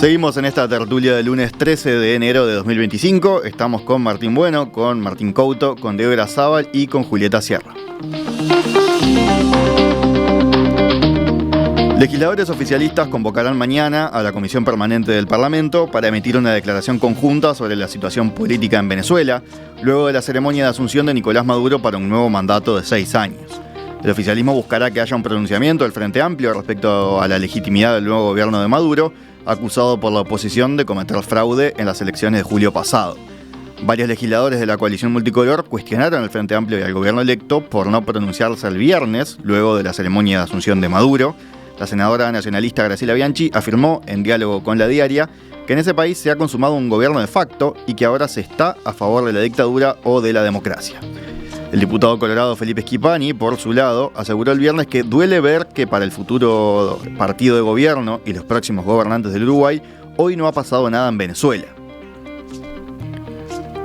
Seguimos en esta tertulia del lunes 13 de enero de 2025. Estamos con Martín Bueno, con Martín Couto, con Débora Zabal y con Julieta Sierra. Legisladores oficialistas convocarán mañana a la Comisión Permanente del Parlamento para emitir una declaración conjunta sobre la situación política en Venezuela, luego de la ceremonia de asunción de Nicolás Maduro para un nuevo mandato de 6 años. El oficialismo buscará que haya un pronunciamiento del Frente Amplio respecto a la legitimidad del nuevo gobierno de Maduro, acusado por la oposición de cometer fraude en las elecciones de julio pasado. Varios legisladores de la coalición multicolor cuestionaron al Frente Amplio y al gobierno electo por no pronunciarse el viernes, luego de la ceremonia de asunción de Maduro. La senadora nacionalista Graciela Bianchi afirmó, en diálogo con La Diaria, que en ese país se ha consumado un gobierno de facto y que ahora se está a favor de la dictadura o de la democracia. El diputado colorado Felipe Schipani, por su lado, aseguró el viernes que duele ver que para el futuro partido de gobierno y los próximos gobernantes del Uruguay, hoy no ha pasado nada en Venezuela.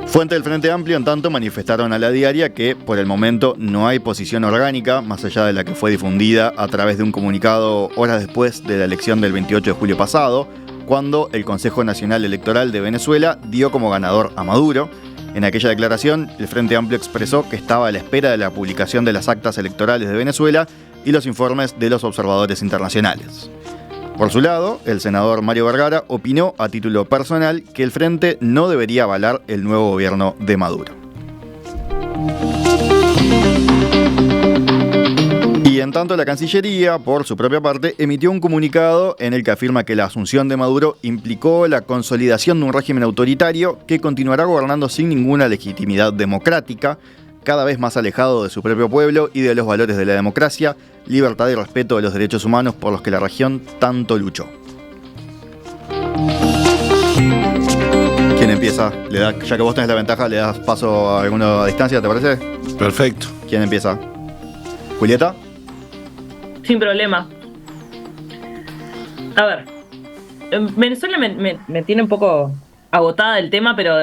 Fuentes del Frente Amplio, en tanto, manifestaron a La Diaria que, por el momento, no hay posición orgánica, más allá de la que fue difundida a través de un comunicado horas después de la elección del 28 de julio pasado, cuando el Consejo Nacional Electoral de Venezuela dio como ganador a Maduro. En aquella declaración, el Frente Amplio expresó que estaba a la espera de la publicación de las actas electorales de Venezuela y los informes de los observadores internacionales. Por su lado, el senador Mario Vergara opinó a título personal que el Frente no debería avalar el nuevo gobierno de Maduro. Y en tanto, la Cancillería, por su propia parte, emitió un comunicado en el que afirma que la asunción de Maduro implicó la consolidación de un régimen autoritario que continuará gobernando sin ninguna legitimidad democrática, cada vez más alejado de su propio pueblo y de los valores de la democracia, libertad y respeto de los derechos humanos por los que la región tanto luchó. ¿Quién empieza? Ya que vos tenés la ventaja, ¿le das paso a alguno a distancia, te parece? Perfecto. ¿Quién empieza? ¿Julieta? Sin problema. A ver, Venezuela me tiene un poco agotada el tema, pero,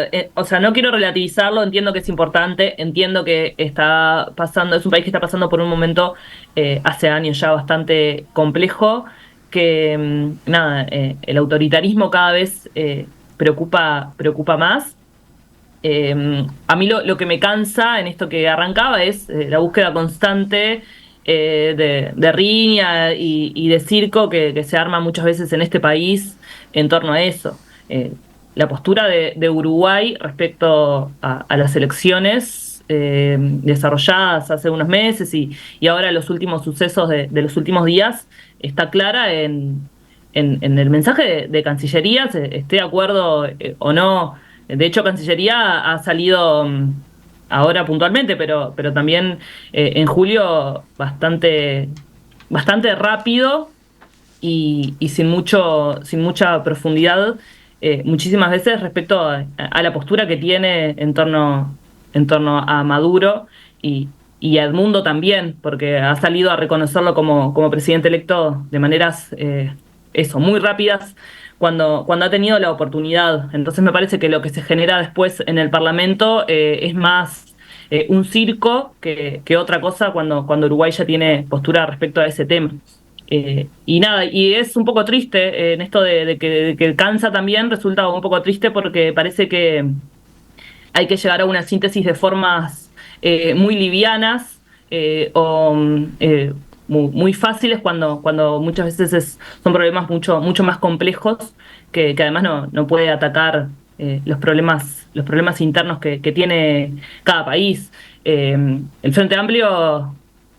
no quiero relativizarlo, entiendo que es importante, entiendo que está pasando, es un país que está pasando por un momento hace años ya bastante complejo, que el autoritarismo cada vez preocupa más. A mí lo que me cansa en esto que arrancaba es la búsqueda constante de riña y de circo que se arma muchas veces en este país en torno a eso. La postura de Uruguay respecto a las elecciones desarrolladas hace unos meses y ahora los últimos sucesos de los últimos días está clara en el mensaje de Cancillería, esté de acuerdo o no. De hecho, Cancillería ha salido ahora puntualmente, pero también en julio bastante rápido y sin mucha profundidad, muchísimas veces respecto a la postura que tiene en torno a Maduro y a Edmundo también, porque ha salido a reconocerlo como presidente electo de maneras muy rápidas cuando ha tenido la oportunidad. Entonces me parece que lo que se genera después en el Parlamento es más un circo que otra cosa cuando Uruguay ya tiene postura respecto a ese tema. Y es un poco triste en esto de que cansa también, resulta un poco triste porque parece que hay que llegar a una síntesis de formas muy livianas muy fáciles cuando muchas veces son problemas mucho más complejos que además no puede atacar los problemas internos que tiene cada país. El Frente Amplio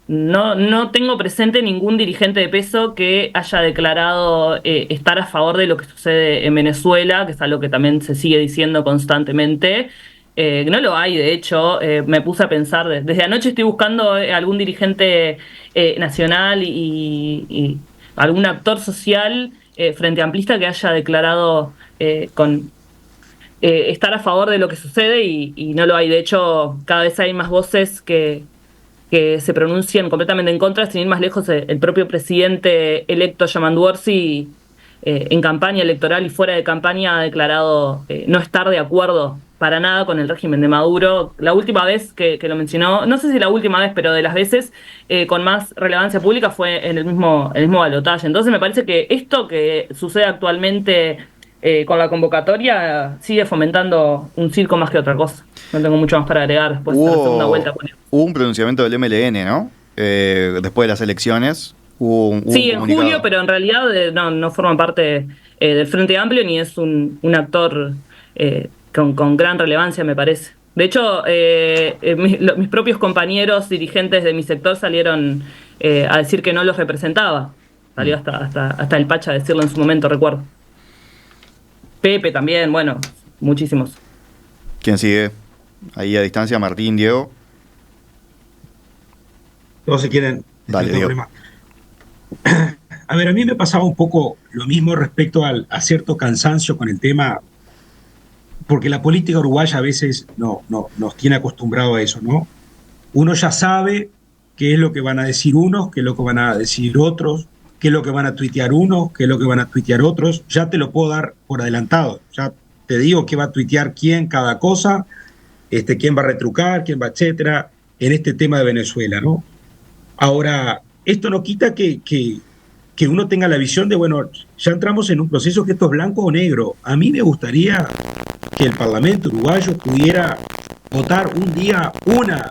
no tengo presente ningún dirigente de peso que haya declarado estar a favor de lo que sucede en Venezuela, que es algo que también se sigue diciendo constantemente. No lo hay, de hecho. Me puse a pensar, desde anoche estoy buscando algún dirigente nacional y algún actor social frente amplista que haya declarado estar a favor de lo que sucede y no lo hay. De hecho, cada vez hay más voces que se pronuncian completamente en contra. Sin ir más lejos, el propio presidente electo Yamandu Orsi en campaña electoral y fuera de campaña ha declarado no estar de acuerdo para nada con el régimen de Maduro. La última vez que lo mencionó, no sé si la última vez, pero de las veces con más relevancia pública fue en el mismo balotaje. Entonces me parece que esto que sucede actualmente con la convocatoria sigue fomentando un circo más que otra cosa. No tengo mucho más para agregar después de la segunda vuelta. Hubo un pronunciamiento del MLN, ¿no? Después de las elecciones hubo un Sí, en comunicado. julio, pero en realidad no forma parte del Frente Amplio ni es un actor con gran relevancia, me parece. De hecho, mis propios compañeros dirigentes de mi sector salieron a decir que no los representaba. Salió hasta el Pacha a decirlo en su momento, recuerdo. Pepe también, bueno, muchísimos. ¿Quién sigue? Ahí a distancia, Martín, Diego. Todos se quieren. Dale, Diego. A ver, a mí me pasaba un poco lo mismo respecto a cierto cansancio con el tema, porque la política uruguaya a veces no nos tiene acostumbrado a eso, ¿no? Uno ya sabe qué es lo que van a decir unos, qué es lo que van a decir otros, qué es lo que van a tuitear unos, qué es lo que van a tuitear otros. Ya te lo puedo dar por adelantado. Ya te digo qué va a tuitear quién, cada cosa, quién va a retrucar, quién va, etcétera, en este tema de Venezuela, ¿no? Ahora, esto no quita que uno tenga la visión de, bueno, ya entramos en un proceso que esto es blanco o negro. A mí me gustaría que el Parlamento uruguayo pudiera votar un día una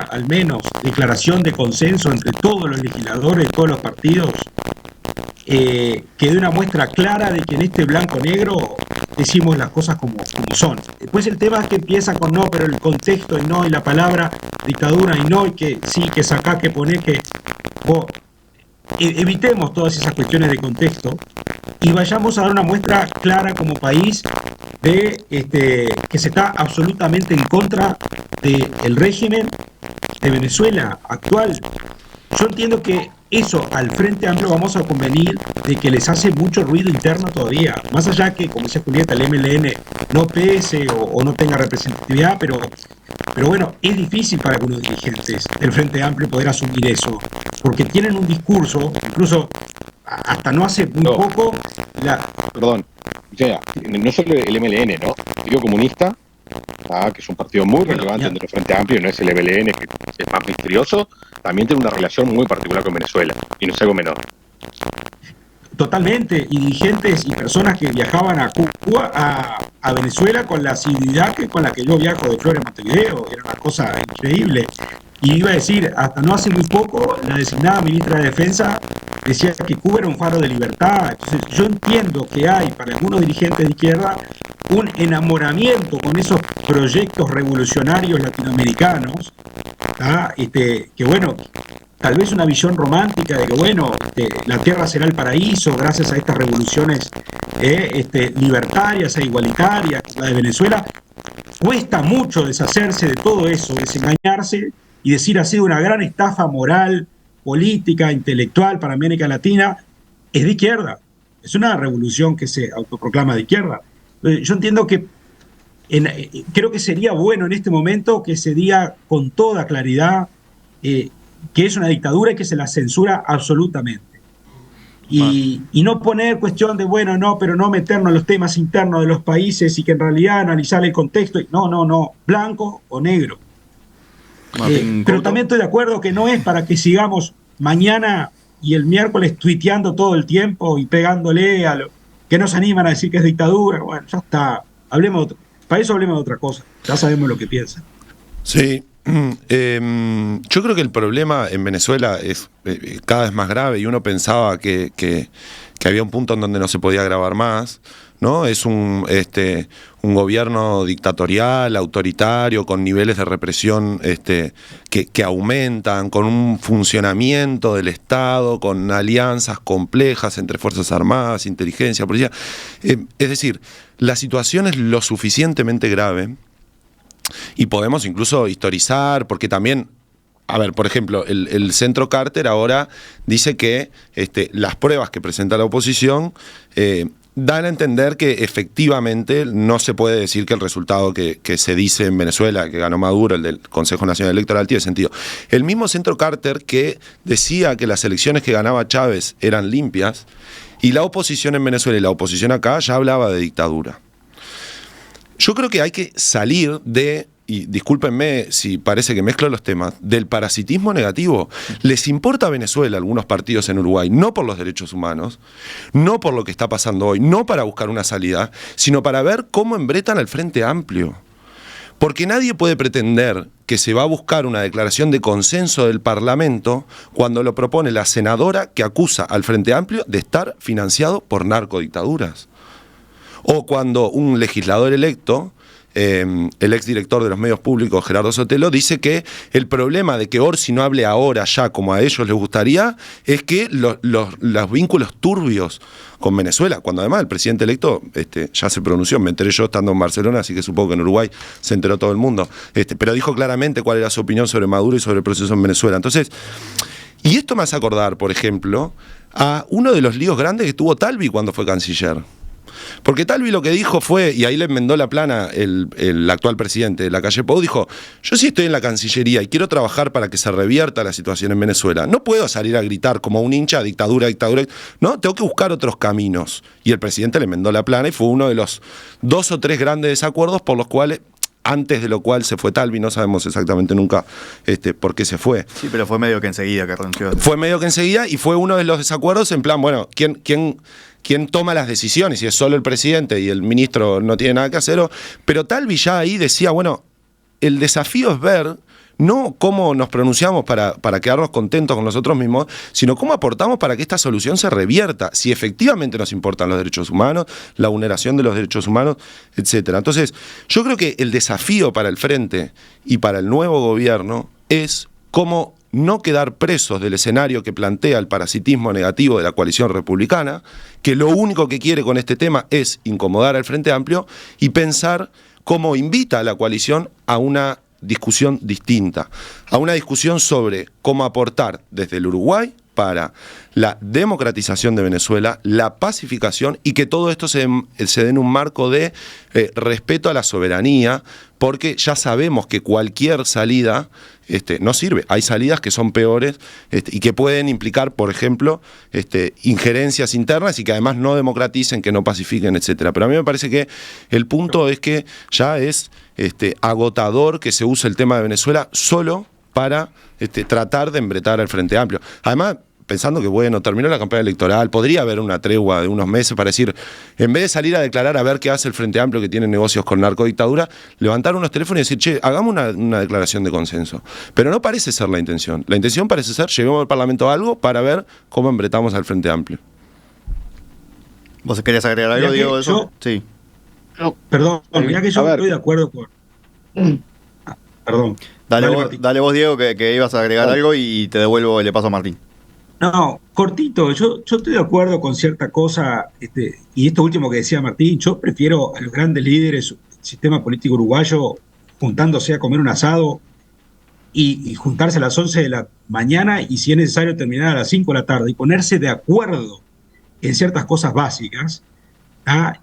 al menos declaración de consenso entre todos los legisladores, todos los partidos, que dé una muestra clara de que en este blanco-negro decimos las cosas como son. Después el tema es que empieza con no, pero el contexto y no, y la palabra dictadura y no, y que sí, que sacá, que poné, que... evitemos todas esas cuestiones de contexto y vayamos a dar una muestra clara como país de que se está absolutamente en contra del régimen de Venezuela actual. Yo entiendo que eso al Frente Amplio vamos a convenir de que les hace mucho ruido interno todavía, más allá que, como dice Julieta, el MLN no pese o no tenga representatividad, pero bueno, es difícil para algunos dirigentes del Frente Amplio poder asumir eso, porque tienen un discurso, incluso hasta no hace muy poco... Perdón, o sea, no solo el MLN, ¿no? El Partido Comunista, que es un partido muy relevante dentro del Frente Amplio, no es el MLN, que es más misterioso, también tiene una relación muy particular con Venezuela, y no es algo menor. Totalmente, y dirigentes y personas que viajaban a Cuba, a Venezuela con la asiduidad con la que yo viajo de Flores a Montevideo, era una cosa increíble. Y iba a decir, hasta no hace muy poco, la designada ministra de Defensa decía que Cuba era un faro de libertad. Entonces yo entiendo que hay para algunos dirigentes de izquierda un enamoramiento con esos proyectos revolucionarios latinoamericanos, que bueno, tal vez una visión romántica de que bueno, la tierra será el paraíso gracias a estas revoluciones libertarias e igualitarias, la de Venezuela. Cuesta mucho deshacerse de todo eso, desengañarse y decir ha sido una gran estafa moral, política, intelectual para América Latina. Es de izquierda, es una revolución que se autoproclama de izquierda. Yo entiendo que creo que sería bueno en este momento que se diga con toda claridad que es una dictadura y que se la censura absolutamente. Y no poner cuestión de, bueno, no, pero no meternos en los temas internos de los países y que en realidad analizar el contexto. No, blanco o negro. Pero también estoy de acuerdo que no es para que sigamos mañana y el miércoles tuiteando todo el tiempo y pegándole a lo que nos animan a decir que es dictadura. Bueno, ya está. Para eso hablemos de otra cosa. Ya sabemos lo que piensan. Sí. Yo creo que el problema en Venezuela es cada vez más grave y uno pensaba que había un punto en donde no se podía grabar más, ¿no? Es un gobierno dictatorial, autoritario, con niveles de represión que aumentan, con un funcionamiento del Estado, con alianzas complejas entre Fuerzas Armadas, inteligencia, policía. Es decir, la situación es lo suficientemente grave. Y podemos incluso historizar, porque también, a ver, por ejemplo, el Centro Carter ahora dice que las pruebas que presenta la oposición dan a entender que efectivamente no se puede decir que el resultado que se dice en Venezuela, que ganó Maduro, el del Consejo Nacional Electoral, tiene sentido. El mismo Centro Carter que decía que las elecciones que ganaba Chávez eran limpias, y la oposición en Venezuela y la oposición acá ya hablaba de dictadura. Yo creo que hay que salir de y discúlpenme si parece que mezclo los temas, del parasitismo negativo. Les importa a Venezuela algunos partidos en Uruguay, no por los derechos humanos, no por lo que está pasando hoy, no para buscar una salida, sino para ver cómo embretan al Frente Amplio. Porque nadie puede pretender que se va a buscar una declaración de consenso del Parlamento cuando lo propone la senadora que acusa al Frente Amplio de estar financiado por narcodictaduras. O cuando un legislador electo, el exdirector de los medios públicos, Gerardo Sotelo, dice que el problema de que Orsi no hable ahora ya como a ellos les gustaría es que los vínculos turbios con Venezuela, cuando además el presidente electo ya se pronunció, me enteré yo estando en Barcelona, así que supongo que en Uruguay se enteró todo el mundo, pero dijo claramente cuál era su opinión sobre Maduro y sobre el proceso en Venezuela. Entonces, y esto me hace acordar, por ejemplo, a uno de los líos grandes que tuvo Talvi cuando fue canciller. Porque Talvi lo que dijo fue, y ahí le enmendó la plana el actual presidente de la calle Pou, dijo, yo sí estoy en la Cancillería y quiero trabajar para que se revierta la situación en Venezuela. No puedo salir a gritar como un hincha, dictadura, dictadura, no, tengo que buscar otros caminos. Y el presidente le enmendó la plana y fue uno de los 2 o 3 grandes desacuerdos por los cuales, antes de lo cual se fue Talvi, no sabemos exactamente nunca por qué se fue. Sí, pero fue medio que enseguida que renunció. Fue medio que enseguida y fue uno de los desacuerdos en plan, bueno, ¿quién toma las decisiones? Si es solo el presidente y el ministro no tiene nada que hacer. Pero Talvi ya ahí decía, bueno, el desafío es ver no cómo nos pronunciamos para quedarnos contentos con nosotros mismos, sino cómo aportamos para que esta solución se revierta, si efectivamente nos importan los derechos humanos, la vulneración de los derechos humanos, etcétera. Entonces, yo creo que el desafío para el Frente y para el nuevo gobierno es cómo no quedar presos del escenario que plantea el parasitismo negativo de la coalición republicana, que lo único que quiere con este tema es incomodar al Frente Amplio, y pensar cómo invita a la coalición a una discusión distinta, a una discusión sobre cómo aportar desde el Uruguay para la democratización de Venezuela, la pacificación, y que todo esto se dé en un marco de respeto a la soberanía, porque ya sabemos que cualquier salida no sirve. Hay salidas que son peores y que pueden implicar, por ejemplo, injerencias internas y que además no democraticen, que no pacifiquen, etcétera. Pero a mí me parece que el punto es que ya es agotador que se use el tema de Venezuela solo para tratar de embretar al Frente Amplio. Además, pensando que, bueno, terminó la campaña electoral, podría haber una tregua de unos meses para decir, en vez de salir a declarar a ver qué hace el Frente Amplio que tiene negocios con narcodictadura, levantar unos teléfonos y decir, che, hagamos una declaración de consenso. Pero no parece ser la intención. La intención parece ser, llevemos al Parlamento algo para ver cómo embretamos al Frente Amplio. ¿Vos querías agregar algo, Diego, de eso? Sí. No, perdón, mirá que yo estoy de acuerdo con... Perdón. Dale vos, Diego, que ibas a agregar algo y te devuelvo y le paso a Martín. No, cortito, yo estoy de acuerdo con cierta cosa, y esto último que decía Martín, yo prefiero a los grandes líderes del sistema político uruguayo juntándose a comer un asado y juntarse a las 11 de la mañana y si es necesario terminar a las 5 de la tarde y ponerse de acuerdo en ciertas cosas básicas,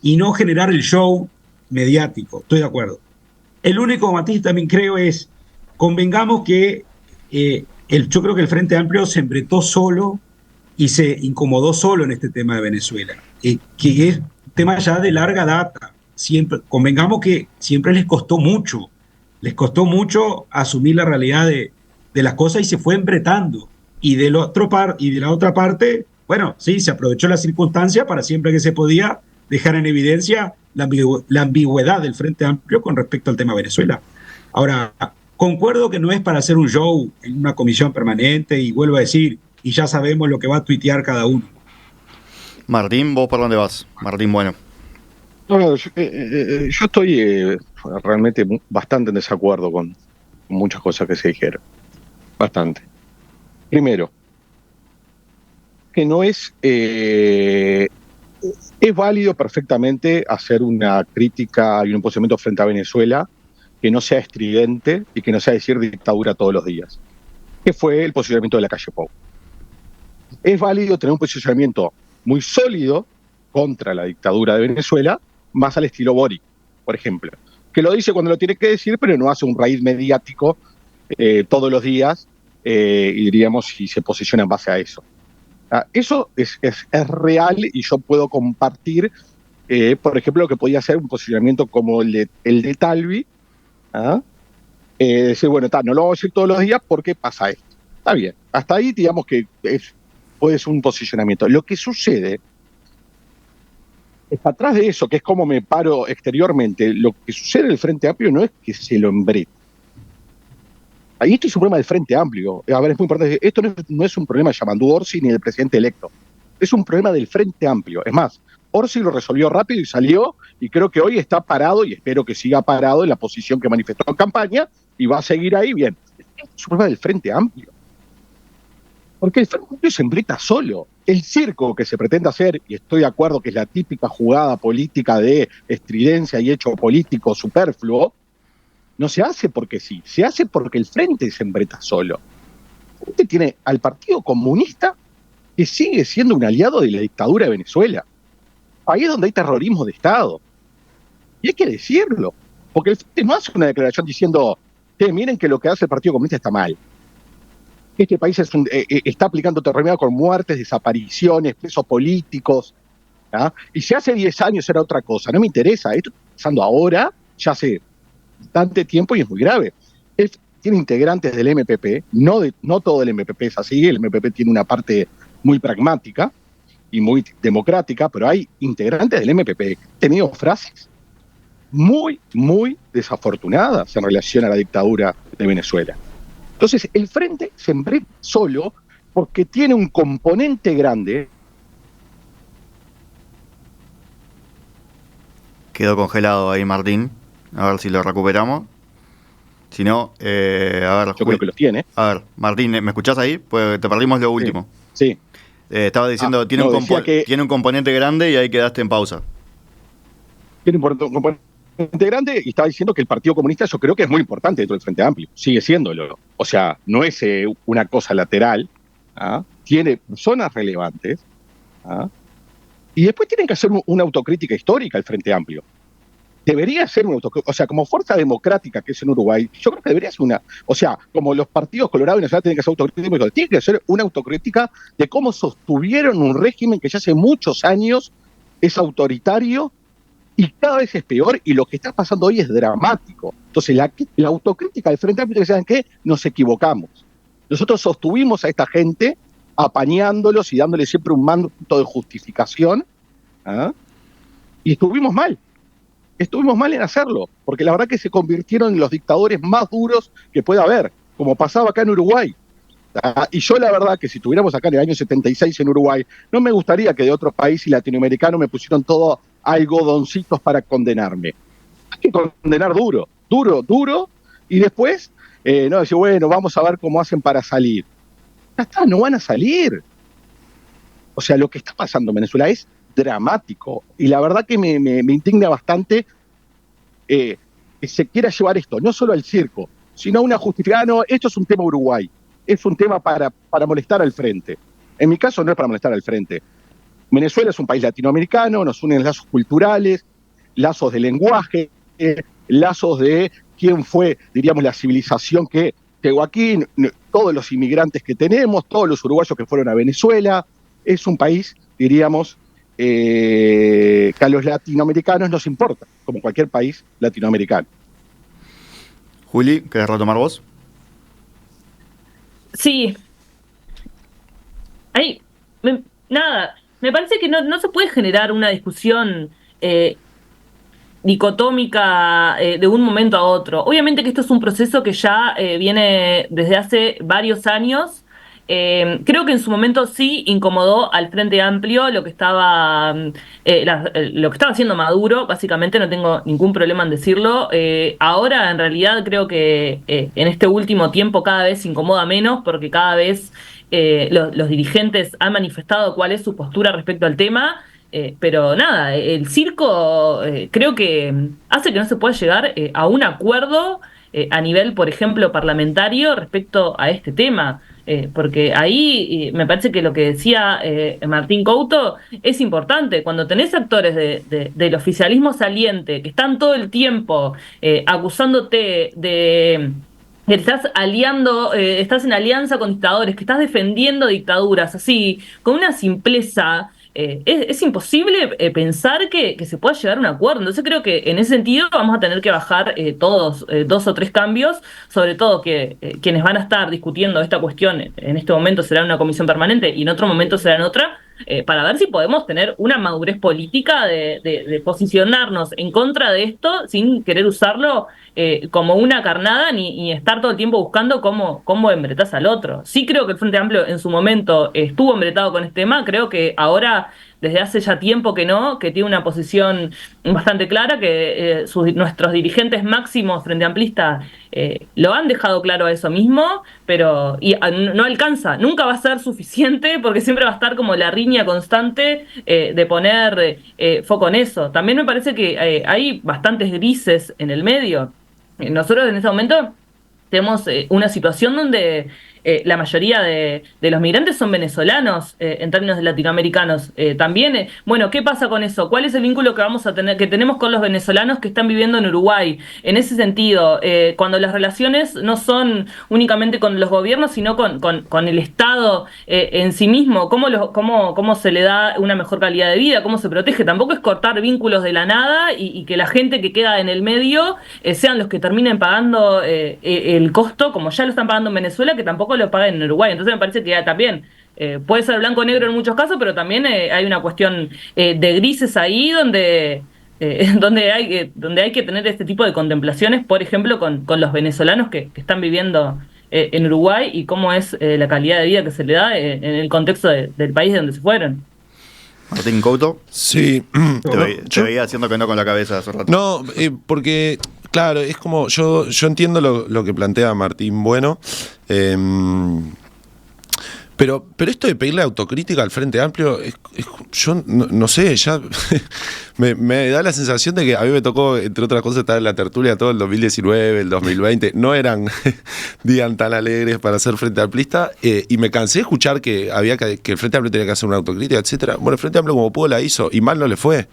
y no generar el show mediático, estoy de acuerdo. El único matiz también creo es, convengamos que yo creo que el Frente Amplio se embretó solo y se incomodó solo en este tema de Venezuela, que es un tema ya de larga data. Siempre, convengamos que siempre les costó mucho asumir la realidad de las cosas y se fue embretando. Y de la otra parte, bueno, sí, se aprovechó la circunstancia para siempre que se podía dejar en evidencia la ambigüedad del Frente Amplio con respecto al tema Venezuela. Ahora, concuerdo que no es para hacer un show en una comisión permanente y vuelvo a decir, y ya sabemos lo que va a tuitear cada uno. Martín, ¿vos por dónde vas? Martín, bueno. No, yo estoy realmente bastante en desacuerdo con muchas cosas que se dijeron. Bastante. Primero, que no es válido perfectamente hacer una crítica y un posicionamiento frente a Venezuela que no sea estridente y que no sea decir dictadura todos los días, que fue el posicionamiento de la calle Pou. Es válido tener un posicionamiento muy sólido contra la dictadura de Venezuela, más al estilo Boric, por ejemplo, que lo dice cuando lo tiene que decir, pero no hace un raíz mediático todos los días, y diríamos, y se posiciona en base a eso. Eso es real y yo puedo compartir, por ejemplo, lo que podía ser un posicionamiento como el de Talvi, decir, bueno, no lo vamos a decir todos los días porque pasa esto. Está bien, hasta ahí digamos que puede ser un posicionamiento. Lo que sucede es atrás de eso, que es como me paro exteriormente, lo que sucede en el Frente Amplio no es que se lo embrete. Ahí esto es un problema del Frente Amplio. A ver, es muy importante. Esto no es un problema de Yamandu Orsi ni del presidente electo. Es un problema del Frente Amplio. Es más, Orsi lo resolvió rápido y salió, y creo que hoy está parado, y espero que siga parado en la posición que manifestó en campaña, y va a seguir ahí bien. Es un problema del Frente Amplio. Porque el Frente Amplio se embreta solo. El circo que se pretende hacer, y estoy de acuerdo que es la típica jugada política de estridencia y hecho político superfluo, no se hace porque sí, se hace porque el Frente se embreta solo. El Frente tiene al Partido Comunista, que sigue siendo un aliado de la dictadura de Venezuela. Ahí es donde hay terrorismo de Estado. Y hay que decirlo, porque el Frente no hace una declaración diciendo, miren que lo que hace el Partido Comunista está mal. Este país está aplicando terrorismo con muertes, desapariciones, presos políticos. ¿Ah? Y si hace 10 años era otra cosa, no me interesa. Esto está pasando ahora, ya hace bastante tiempo y es muy grave. Él tiene integrantes del MPP, no todo el MPP es así, el MPP tiene una parte muy pragmática y muy democrática, pero hay integrantes del MPP que han tenido frases muy, muy desafortunadas en relación a la dictadura de Venezuela. Entonces, el Frente se embreta solo porque tiene un componente grande. Quedó congelado ahí Martín. A ver si lo recuperamos. Si no, a ver. Yo creo que los tiene. A ver, Martín, ¿me escuchás ahí? Pues te perdimos lo último. Sí. Estaba diciendo, tiene un componente grande y ahí quedaste en pausa. Tiene un componente grande y estaba diciendo que el Partido Comunista, yo creo que es muy importante dentro del Frente Amplio. Sigue siéndolo. O sea, no es una cosa lateral. ¿Ah? Tiene personas relevantes. ¿Ah? Y después tienen que hacer una autocrítica histórica el Frente Amplio. Debería ser una autocrítica, o sea, como fuerza democrática que es en Uruguay, yo creo que debería ser o sea, como los partidos Colorado y Nacional tienen que hacer autocrítica, tiene que ser una autocrítica de cómo sostuvieron un régimen que ya hace muchos años es autoritario y cada vez es peor, y lo que está pasando hoy es dramático. Entonces, la autocrítica del Frente Amplio es que, ¿saben qué? Nos equivocamos. Nosotros sostuvimos a esta gente apañándolos y dándoles siempre un manto de justificación, ¿ah? Y estuvimos mal en hacerlo, porque la verdad que se convirtieron en los dictadores más duros que pueda haber, como pasaba acá en Uruguay. Y yo la verdad que si estuviéramos acá en el año 76 en Uruguay, no me gustaría que de otros países latinoamericanos me pusieran todo algodoncitos para condenarme. Hay que condenar duro, y después no decir, bueno, vamos a ver cómo hacen para salir. Ya está, no van a salir. O sea, lo que está pasando en Venezuela es dramático. Y la verdad que me indigna bastante que se quiera llevar esto, no solo al circo, sino a una justificación. No, esto es un tema Uruguay, es un tema para molestar al Frente. En mi caso no es para molestar al Frente. Venezuela es un país latinoamericano, nos unen lazos culturales, lazos de lenguaje, lazos de quién fue, diríamos, la civilización que llegó aquí, todos los inmigrantes que tenemos, todos los uruguayos que fueron a Venezuela. Es un país, diríamos, que a los latinoamericanos nos importa, como cualquier país latinoamericano. Juli, ¿querés retomar vos? Sí. Nada, me parece que no se puede generar una discusión dicotómica de un momento a otro. Obviamente que esto es un proceso que ya viene desde hace varios años. Creo que en su momento sí incomodó al Frente Amplio lo que estaba haciendo Maduro, básicamente, no tengo ningún problema en decirlo. Ahora, en realidad, creo que en este último tiempo cada vez se incomoda menos, porque cada vez los dirigentes han manifestado cuál es su postura respecto al tema. Pero nada, el circo creo que hace que no se pueda llegar a un acuerdo a nivel, por ejemplo, parlamentario respecto a este tema. Porque ahí me parece que lo que decía Martín Couto es importante. Cuando tenés actores del oficialismo saliente que están todo el tiempo acusándote de que estás estás en alianza con dictadores, que estás defendiendo dictaduras, así, con una simpleza es imposible pensar que se pueda llegar a un acuerdo. Entonces creo que en ese sentido vamos a tener que bajar todos 2 o 3 cambios, sobre todo que quienes van a estar discutiendo esta cuestión en este momento será una comisión permanente y en otro momento será en otra, para ver si podemos tener una madurez política de posicionarnos en contra de esto sin querer usarlo como una carnada ni estar todo el tiempo buscando cómo embretás al otro. Sí creo que el Frente Amplio en su momento estuvo embretado con este tema, creo que ahora desde hace ya tiempo que tiene una posición bastante clara, que nuestros dirigentes máximos frente amplistas lo han dejado claro a eso mismo, pero no alcanza, nunca va a ser suficiente porque siempre va a estar como la riña constante de poner foco en eso. También me parece que hay bastantes grises en el medio. Nosotros en este momento tenemos una situación donde la mayoría de los migrantes son venezolanos en términos de latinoamericanos. También, bueno, ¿qué pasa con eso? ¿Cuál es el vínculo que vamos a tener, que tenemos con los venezolanos que están viviendo en Uruguay? En ese sentido, cuando las relaciones no son únicamente con los gobiernos, sino con el Estado en sí mismo, ¿cómo se le da una mejor calidad de vida? ¿Cómo se protege? Tampoco es cortar vínculos de la nada y que la gente que queda en el medio sean los que terminen pagando el costo, como ya lo están pagando en Venezuela, que tampoco lo paguen en Uruguay. Entonces me parece que también puede ser blanco o negro en muchos casos, pero también hay una cuestión de grises ahí donde hay que tener este tipo de contemplaciones, por ejemplo, con los venezolanos que están viviendo en Uruguay y cómo es la calidad de vida que se le da en el contexto del país de donde se fueron. Martín Couto. Sí. Te veía haciendo que no con la cabeza hace rato. No, porque, claro, es como, yo entiendo lo que plantea Martín Bueno, pero esto de pedirle autocrítica al Frente Amplio, yo no sé, ya me da la sensación de que a mí me tocó, entre otras cosas, estar en la tertulia todo el 2019, el 2020, no eran días tan alegres para ser Frente Amplista, y me cansé de escuchar que el Frente Amplio tenía que hacer una autocrítica, etcétera. Bueno, el Frente Amplio como pudo la hizo, y mal no le fue.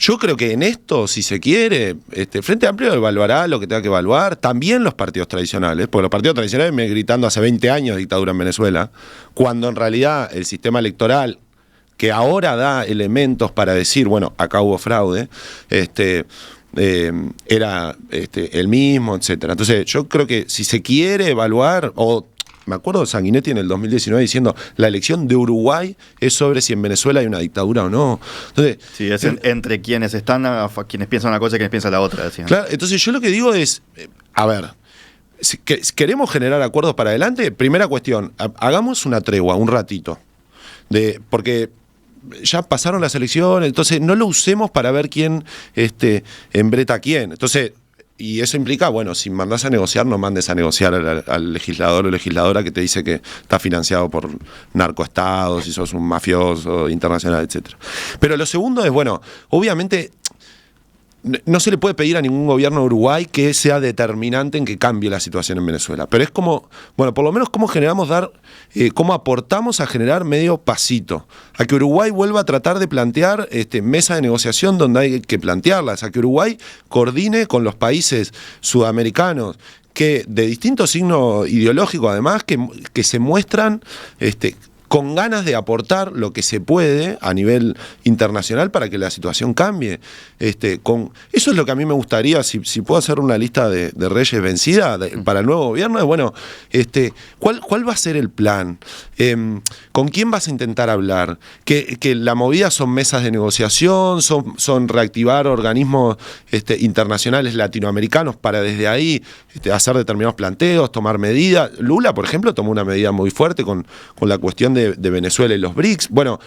Yo creo que en esto, si se quiere, el Frente Amplio evaluará lo que tenga que evaluar, también los partidos tradicionales, porque los partidos tradicionales me gritando hace 20 años dictadura en Venezuela, cuando en realidad el sistema electoral, que ahora da elementos para decir, bueno, acá hubo fraude, era el mismo, etcétera. Entonces, yo creo que si se quiere evaluar, me acuerdo de Sanguinetti en el 2019 diciendo la elección de Uruguay es sobre si en Venezuela hay una dictadura o no. Entonces, sí, es entre quienes están, quienes piensan una cosa y quienes piensan la otra. Decían. Claro, entonces yo lo que digo es, a ver, si queremos generar acuerdos para adelante, primera cuestión, hagamos una tregua, un ratito, porque ya pasaron las elecciones, entonces no lo usemos para ver quién embreta a quién. Entonces, y eso implica, bueno, si mandás a negociar, no mandes a negociar al legislador o legisladora que te dice que está financiado por narcoestados, si sos un mafioso internacional, etcétera. Pero lo segundo es, bueno, obviamente no se le puede pedir a ningún gobierno de Uruguay que sea determinante en que cambie la situación en Venezuela. Pero es como, bueno, por lo menos cómo cómo aportamos a generar medio pasito, a que Uruguay vuelva a tratar de plantear mesa de negociación donde hay que plantearlas, a que Uruguay coordine con los países sudamericanos que de distinto signo ideológico además, que se muestran con ganas de aportar lo que se puede a nivel internacional para que la situación cambie. Eso es lo que a mí me gustaría, si puedo hacer una lista de reyes vencidas para el nuevo gobierno, bueno, ¿cuál va a ser el plan? ¿Con quién vas a intentar hablar? Que la movida son mesas de negociación, son reactivar organismos internacionales latinoamericanos para desde ahí hacer determinados planteos, tomar medidas. Lula, por ejemplo, tomó una medida muy fuerte con la cuestión de Venezuela y los BRICS. Bueno,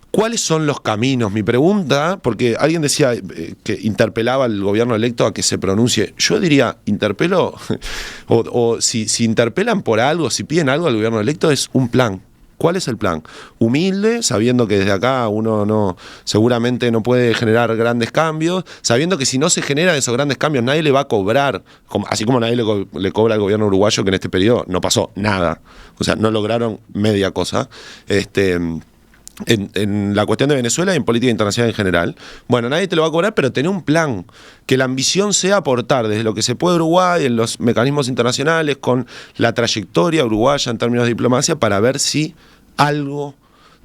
¿cuáles son los caminos? Mi pregunta, porque alguien decía que interpelaba al gobierno electo a que se pronuncie. Yo diría, interpelo, o si interpelan por algo, si piden algo al gobierno electo, es un plan. ¿Cuál es el plan? Humilde, sabiendo que desde acá uno seguramente no puede generar grandes cambios, sabiendo que si no se generan esos grandes cambios nadie le va a cobrar, así como nadie le cobra al gobierno uruguayo, que en este periodo no pasó nada, o sea, no lograron media cosa, en la cuestión de Venezuela y en política internacional en general. Bueno, nadie te lo va a cobrar, pero tener un plan, que la ambición sea aportar desde lo que se puede Uruguay, en los mecanismos internacionales, con la trayectoria uruguaya en términos de diplomacia, para ver si algo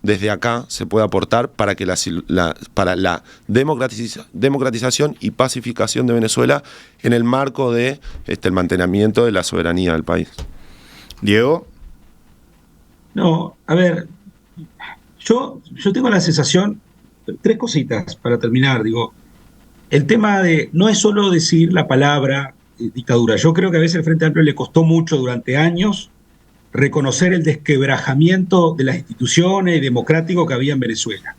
desde acá se puede aportar para que para la democratización y pacificación de Venezuela en el marco de el mantenimiento de la soberanía del país? Diego. No, a ver, yo tengo la sensación, tres cositas para terminar, digo, el tema de, no es solo decir la palabra dictadura, yo creo que a veces al Frente Amplio le costó mucho durante años reconocer el desquebrajamiento de las instituciones democrático que había en Venezuela.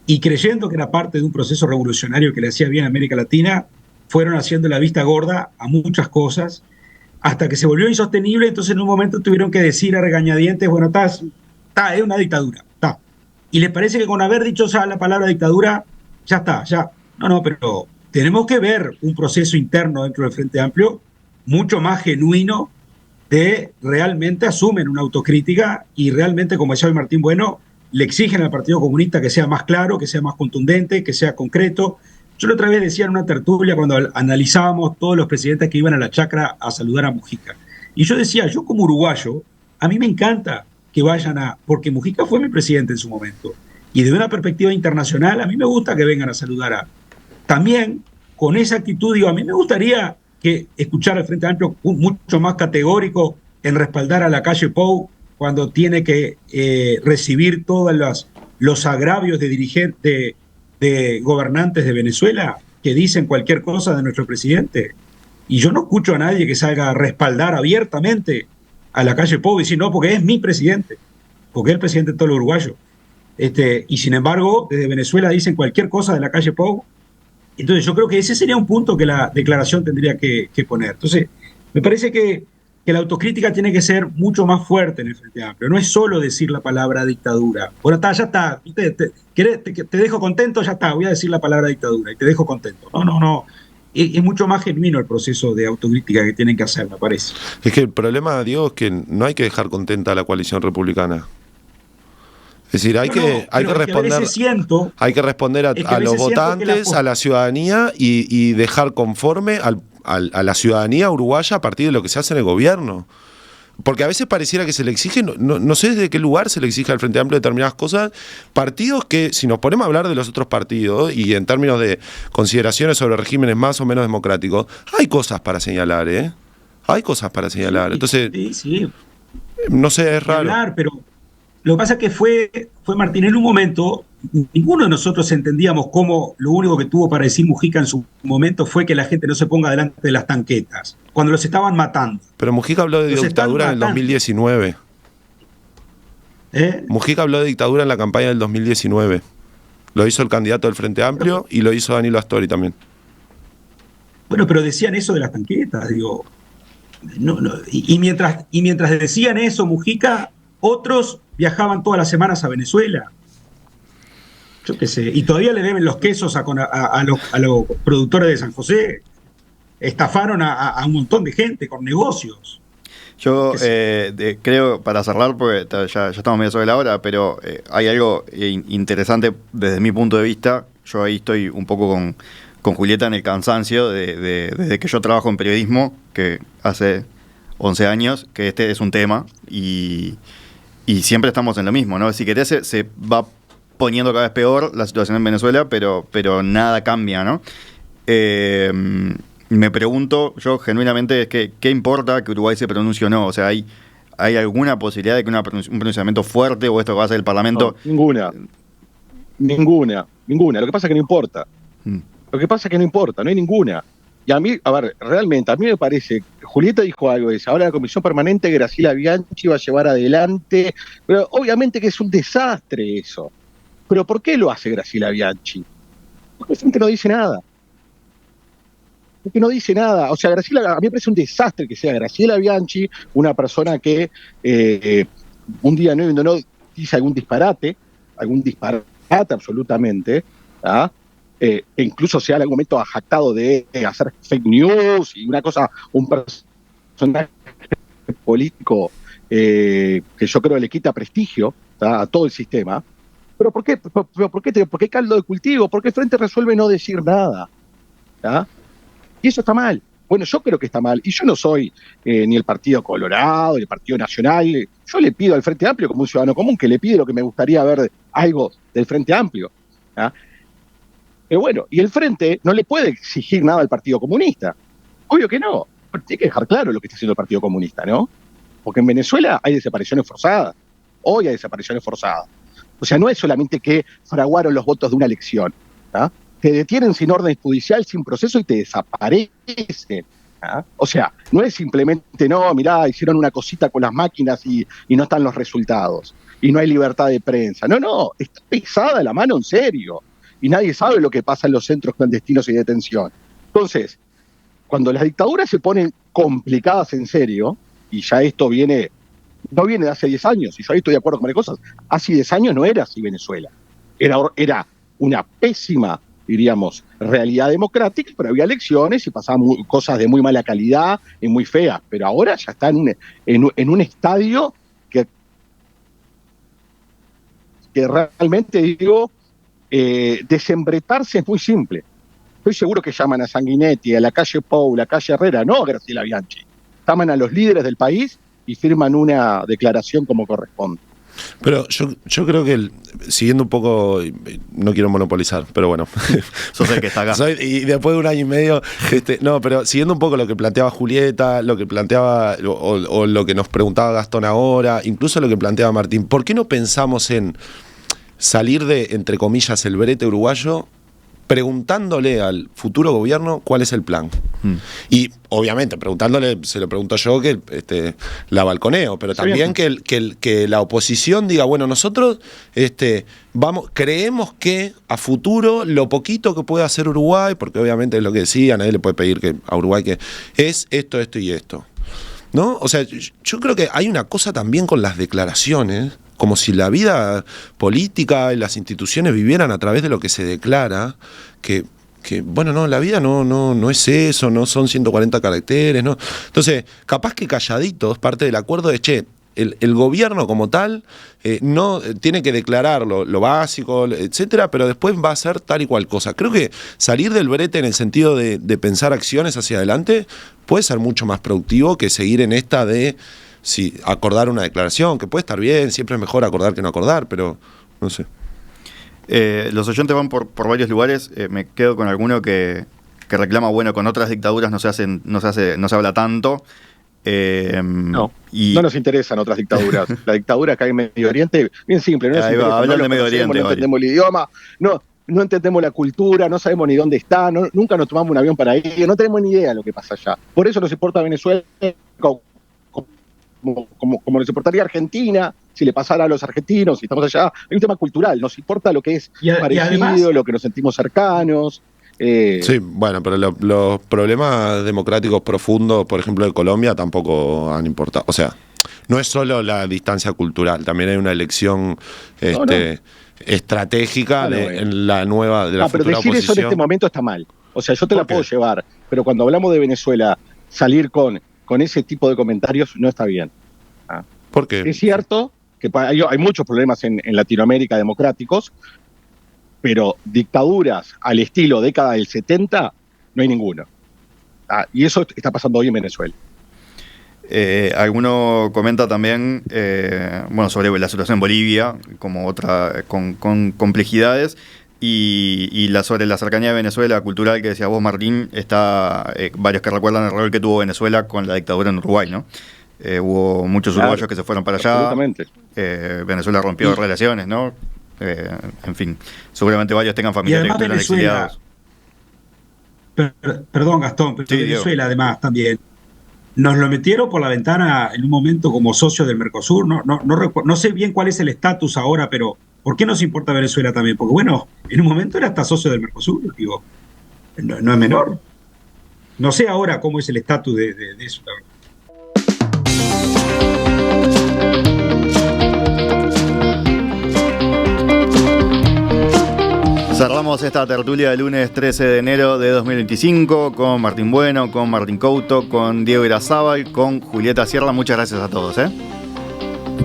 Y creyendo que era parte de un proceso revolucionario que le hacía bien a América Latina, fueron haciendo la vista gorda a muchas cosas, hasta que se volvió insostenible. Entonces en un momento tuvieron que decir a regañadientes, bueno, es una dictadura, está. Y les parece que con haber dicho ya la palabra dictadura, ya está, ya. No, pero tenemos que ver un proceso interno dentro del Frente Amplio mucho más genuino, de realmente asumen una autocrítica y realmente, como decía hoy Martín Bueno, le exigen al Partido Comunista que sea más claro, que sea más contundente, que sea concreto. Yo la otra vez decía en una tertulia cuando analizábamos todos los presidentes que iban a la chacra a saludar a Mujica. Y yo decía, yo como uruguayo, a mí me encanta que vayan porque Mujica fue mi presidente en su momento. Y desde una perspectiva internacional, a mí me gusta que vengan a saludar También, con esa actitud, digo, a mí me gustaría que escuchar al Frente Amplio mucho más categórico en respaldar a la calle Pou cuando tiene que recibir todos los agravios de dirigentes, de gobernantes de Venezuela que dicen cualquier cosa de nuestro presidente. Y yo no escucho a nadie que salga a respaldar abiertamente a la calle Pou y decir, no, porque es mi presidente, porque es el presidente de todos los uruguayos. Y sin embargo, desde Venezuela dicen cualquier cosa de la calle Pou. Entonces yo creo que ese sería un punto que la declaración tendría que poner. Entonces, me parece que la autocrítica tiene que ser mucho más fuerte en el Frente Amplio. No es solo decir la palabra dictadura. Bueno, ya está. Te dejo contento, ya está. Voy a decir la palabra dictadura y te dejo contento. No. Es mucho más genuino el proceso de autocrítica que tienen que hacer, me parece. Es que el problema, Diego, es que no hay que dejar contenta a la coalición republicana. Es decir, hay que responder a los votantes, a la ciudadanía y dejar conforme a la ciudadanía uruguaya a partir de lo que se hace en el gobierno. Porque a veces pareciera que se le exige, no sé desde qué lugar se le exige al Frente Amplio determinadas cosas, partidos que, si nos ponemos a hablar de los otros partidos y en términos de consideraciones sobre regímenes más o menos democráticos, hay cosas para señalar, ¿eh? Hay cosas para señalar. Entonces, sí. No sé, es raro. Pero lo que pasa es que fue Martín, en un momento, ninguno de nosotros entendíamos cómo lo único que tuvo para decir Mujica en su momento fue que la gente no se ponga delante de las tanquetas, cuando los estaban matando. Pero Mujica habló de dictadura en el 2019. Mujica habló de dictadura en la campaña del 2019. Lo hizo el candidato del Frente Amplio y lo hizo Danilo Astori también. Bueno, pero decían eso de las tanquetas, digo. Y mientras decían eso, Mujica, otros viajaban todas las semanas a Venezuela. Yo qué sé. Y todavía le deben los quesos a los productores de San José. Estafaron a un montón de gente con negocios. Yo creo, para cerrar, porque ya estamos medio sobre la hora, pero hay algo interesante desde mi punto de vista. Yo ahí estoy un poco con Julieta en el cansancio desde que yo trabajo en periodismo, que hace 11 años, que este es un tema y siempre estamos en lo mismo, ¿no? Si querés, se va poniendo cada vez peor la situación en Venezuela, pero nada cambia, ¿no? Me pregunto yo genuinamente ¿qué importa que Uruguay se pronuncie o no? O sea, ¿hay alguna posibilidad de que un pronunciamiento fuerte o esto que va a hacer el Parlamento? No, ninguna. Lo que pasa es que no importa. Lo que pasa es que no importa, no hay ninguna. Y a mí, realmente, a mí me parece, Julieta dijo algo de eso, ahora la Comisión Permanente Graciela Bianchi va a llevar adelante, pero obviamente que es un desastre eso. ¿Pero por qué lo hace Graciela Bianchi? Porque gente no dice nada. O sea, Graciela, a mí me parece un desastre que sea Graciela Bianchi, una persona que un día no dice algún disparate absolutamente, ¿ah? E incluso se ha en algún momento ha jactado de hacer fake news y un personaje político que yo creo le quita prestigio, ¿tá? A todo el sistema. ¿Pero por qué? ¿Por qué caldo de cultivo? ¿Por qué Frente resuelve no decir nada? ¿Tá? Y eso está mal. Bueno, yo creo que está mal, y yo no soy ni el Partido Colorado, ni el Partido Nacional. Yo le pido al Frente Amplio, como un ciudadano común, que le pide lo que me gustaría ver algo del Frente Amplio. ¿Ah? Pero bueno, y el Frente no le puede exigir nada al Partido Comunista. Obvio que no. Tiene que dejar claro lo que está haciendo el Partido Comunista, ¿no? Porque en Venezuela hay desapariciones forzadas. Hoy hay desapariciones forzadas. O sea, no es solamente que fraguaron los votos de una elección. ¿Ah? Te detienen sin orden judicial, sin proceso y te desaparecen. ¿Ah? O sea, no es simplemente, no, mirá, hicieron una cosita con las máquinas y no están los resultados. Y no hay libertad de prensa. No, está pesada la mano en serio. Y nadie sabe lo que pasa en los centros clandestinos y de detención. Entonces, cuando las dictaduras se ponen complicadas en serio, y ya esto no viene de hace 10 años, y yo ahí estoy de acuerdo con varias cosas, hace 10 años no era así Venezuela. Era una pésima, diríamos, realidad democrática, pero había elecciones y pasaban cosas de muy mala calidad y muy feas, pero ahora ya está en un estadio que realmente, digo, desembretarse es muy simple. Estoy seguro que llaman a Sanguinetti, a la calle Pou, a la calle Herrera, no a Graciela Bianchi. Llaman a los líderes del país y firman una declaración como corresponde. Pero yo creo que, siguiendo un poco, no quiero monopolizar, pero bueno. Sos el que está acá. Y después de un año y medio, no, pero siguiendo un poco lo que planteaba Julieta, lo que planteaba, o lo que nos preguntaba Gastón ahora, incluso lo que planteaba Martín, ¿por qué no pensamos en salir de, entre comillas, el brete uruguayo, preguntándole al futuro gobierno cuál es el plan? Y obviamente preguntándole, se lo pregunto yo, que la balconeo, pero también que la oposición diga, bueno, nosotros creemos que a futuro lo poquito que puede hacer Uruguay, porque obviamente es lo que decía, nadie le puede pedir que a Uruguay que es esto y esto, ¿no? O sea, yo creo que hay una cosa también con las declaraciones, como si la vida política y las instituciones vivieran a través de lo que se declara, que bueno, no, la vida no es eso, no son 140 caracteres, ¿no? Entonces, capaz que calladitos, parte del acuerdo es, el gobierno como tal no tiene que declarar lo básico, etcétera, pero después va a hacer tal y cual cosa. Creo que salir del brete en el sentido de pensar acciones hacia adelante puede ser mucho más productivo que seguir en esta de acordar una declaración, que puede estar bien, siempre es mejor acordar que no acordar, pero no sé. Los oyentes van por varios lugares. Me quedo con alguno que reclama, bueno, con otras dictaduras no se habla tanto. No nos interesan otras dictaduras. La dictadura que hay en Medio Oriente, bien simple, no hablan de Medio Oriente, no entendemos el idioma, no entendemos la cultura, no sabemos ni dónde está, nunca nos tomamos un avión para ir, no tenemos ni idea de lo que pasa allá. Por eso nos importa Venezuela como nos importaría Argentina, si le pasara a los argentinos, si estamos allá. Hay un tema cultural, nos importa lo que es parecido, además, lo que nos sentimos cercanos. Sí, bueno, pero los problemas democráticos profundos, por ejemplo, de Colombia, tampoco han importado. O sea, no es solo la distancia cultural, también hay una elección estratégica en la nueva de la futura pero decir oposición. Eso en este momento está mal. O sea, yo te la puedo llevar, pero cuando hablamos de Venezuela, salir con ese tipo de comentarios no está bien. ¿Por qué? Es cierto que hay muchos problemas en Latinoamérica democráticos, pero dictaduras al estilo década del 70 no hay ninguna. Y eso está pasando hoy en Venezuela. Alguno comenta también sobre la situación en Bolivia como otra con complejidades y sobre la cercanía de Venezuela cultural que decías vos, Martín. Está varios que recuerdan el rol que tuvo Venezuela con la dictadura en Uruguay, ¿no? Hubo muchos uruguayos que se fueron para allá. Absolutamente. Venezuela rompió relaciones, ¿no? En fin, seguramente varios tengan familiares que estuvieron exiliados. Perdón, Gastón, pero sí, Venezuela además también nos lo metieron por la ventana en un momento como socio del Mercosur. No sé bien cuál es el estatus ahora, pero ¿por qué nos importa Venezuela también? Porque bueno, en un momento era hasta socio del Mercosur, digo, no es menor. No sé ahora cómo es el estatus de eso, la verdad. Cerramos esta tertulia del lunes 13 de enero de 2025 con Martín Bueno, con Martín Couto, con Diego Irazábal, con Julieta Sierra. Muchas gracias a todos.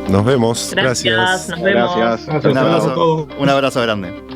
Nos vemos. Gracias. Nos vemos. Gracias. Un abrazo grande.